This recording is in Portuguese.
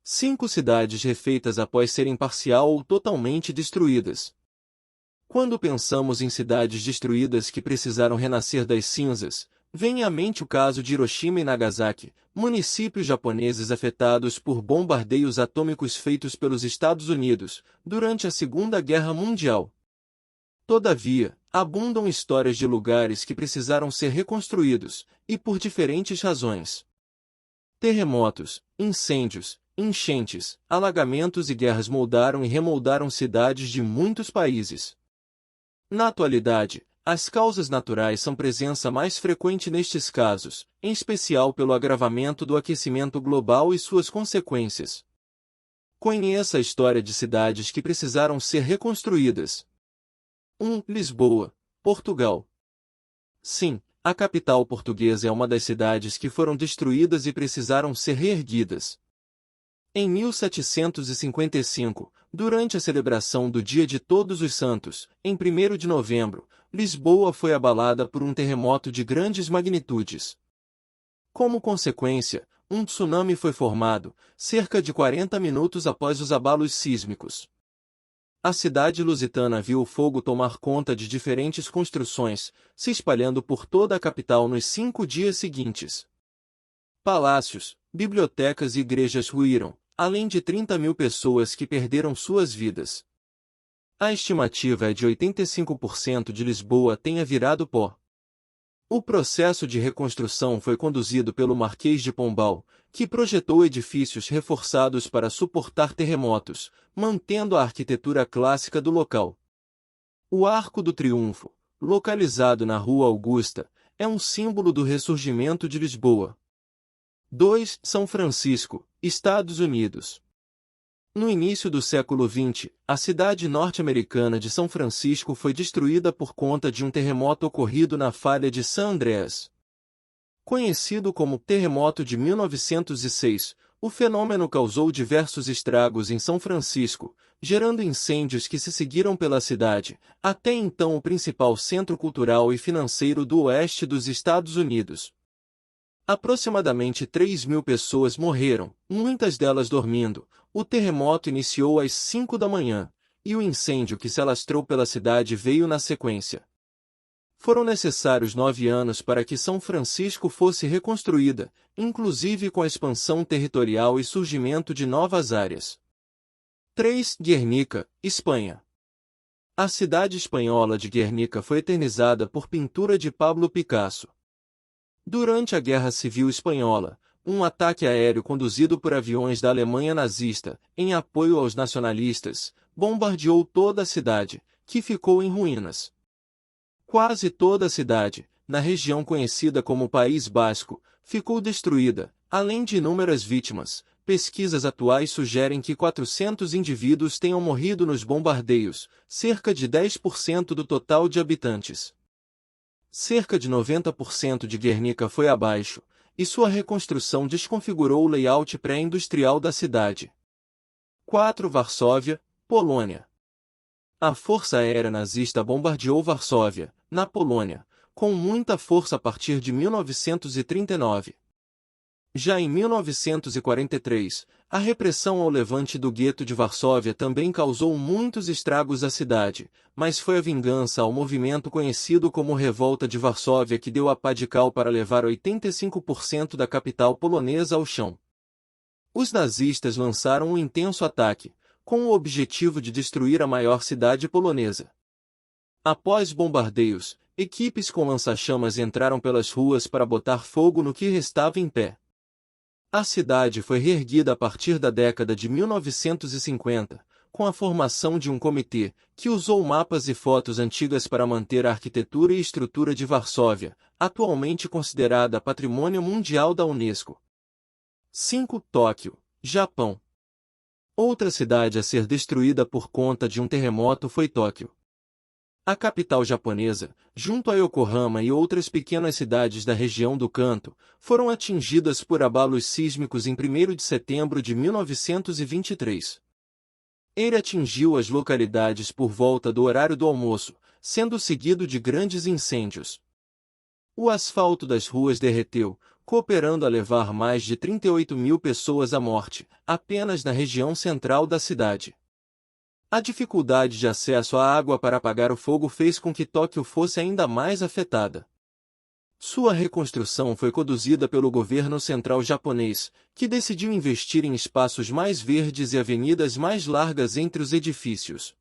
5 cidades refeitas após serem parcial ou totalmente destruídas. Quando pensamos em cidades destruídas que precisaram renascer das cinzas, vem à mente o caso de Hiroshima e Nagasaki, municípios japoneses afetados por bombardeios atômicos feitos pelos Estados Unidos durante a Segunda Guerra Mundial. Todavia, abundam histórias de lugares que precisaram ser reconstruídos, e por diferentes razões. Terremotos, incêndios, enchentes, alagamentos e guerras moldaram e remoldaram cidades de muitos países. Na atualidade, as causas naturais são presença mais frequente nestes casos, em especial pelo agravamento do aquecimento global e suas consequências. Conheça a história de cidades que precisaram ser reconstruídas. 1. Lisboa, Portugal. Sim, a capital portuguesa é uma das cidades que foram destruídas e precisaram ser reerguidas. Em 1755, durante a celebração do Dia de Todos os Santos, em 1º de novembro, Lisboa foi abalada por um terremoto de grandes magnitudes. Como consequência, um tsunami foi formado, cerca de 40 minutos após os abalos sísmicos. A cidade lusitana viu o fogo tomar conta de diferentes construções, se espalhando por toda a capital nos 5 dias seguintes. Palácios, bibliotecas e igrejas ruíram, além de 30.000 pessoas que perderam suas vidas. A estimativa é de 85% de Lisboa tenha virado pó. O processo de reconstrução foi conduzido pelo Marquês de Pombal, que projetou edifícios reforçados para suportar terremotos, mantendo a arquitetura clássica do local. O Arco do Triunfo, localizado na Rua Augusta, é um símbolo do ressurgimento de Lisboa. 2. São Francisco, Estados Unidos. No início do século XX, a cidade norte-americana de São Francisco foi destruída por conta de um terremoto ocorrido na falha de San Andreas. Conhecido como Terremoto de 1906, o fenômeno causou diversos estragos em São Francisco, gerando incêndios que se seguiram pela cidade, até então o principal centro cultural e financeiro do oeste dos Estados Unidos. Aproximadamente 3.000 pessoas morreram, muitas delas dormindo. O terremoto iniciou às 5 da manhã, e o incêndio que se alastrou pela cidade veio na sequência. Foram necessários 9 anos para que São Francisco fosse reconstruída, inclusive com a expansão territorial e surgimento de novas áreas. 3. Guernica, Espanha. A cidade espanhola de Guernica foi eternizada por pintura de Pablo Picasso. Durante a Guerra Civil Espanhola, um ataque aéreo conduzido por aviões da Alemanha nazista, em apoio aos nacionalistas, bombardeou toda a cidade, que ficou em ruínas. Quase toda a cidade, na região conhecida como País Basco, ficou destruída, além de inúmeras vítimas. Pesquisas atuais sugerem que 400 indivíduos tenham morrido nos bombardeios, cerca de 10% do total de habitantes. Cerca de 90% de Guernica foi abaixo, e sua reconstrução desconfigurou o layout pré-industrial da cidade. 4. Varsóvia, Polônia. A Força Aérea Nazista bombardeou Varsóvia, na Polônia, com muita força a partir de 1939. Já em 1943, a repressão ao levante do gueto de Varsóvia também causou muitos estragos à cidade, mas foi a vingança ao movimento conhecido como Revolta de Varsóvia que deu a pá de cal para levar 85% da capital polonesa ao chão. Os nazistas lançaram um intenso ataque, com o objetivo de destruir a maior cidade polonesa. Após bombardeios, equipes com lança-chamas entraram pelas ruas para botar fogo no que restava em pé. A cidade foi reerguida a partir da década de 1950, com a formação de um comitê, que usou mapas e fotos antigas para manter a arquitetura e estrutura de Varsóvia, atualmente considerada Patrimônio Mundial da Unesco. 5. Tóquio, Japão. Outra cidade a ser destruída por conta de um terremoto foi Tóquio. A capital japonesa, junto a Yokohama e outras pequenas cidades da região do Kanto, foram atingidas por abalos sísmicos em 1º de setembro de 1923. Ele atingiu as localidades por volta do horário do almoço, sendo seguido de grandes incêndios. O asfalto das ruas derreteu, cooperando a levar mais de 38 mil pessoas à morte, apenas na região central da cidade. A dificuldade de acesso à água para apagar o fogo fez com que Tóquio fosse ainda mais afetada. Sua reconstrução foi conduzida pelo governo central japonês, que decidiu investir em espaços mais verdes e avenidas mais largas entre os edifícios.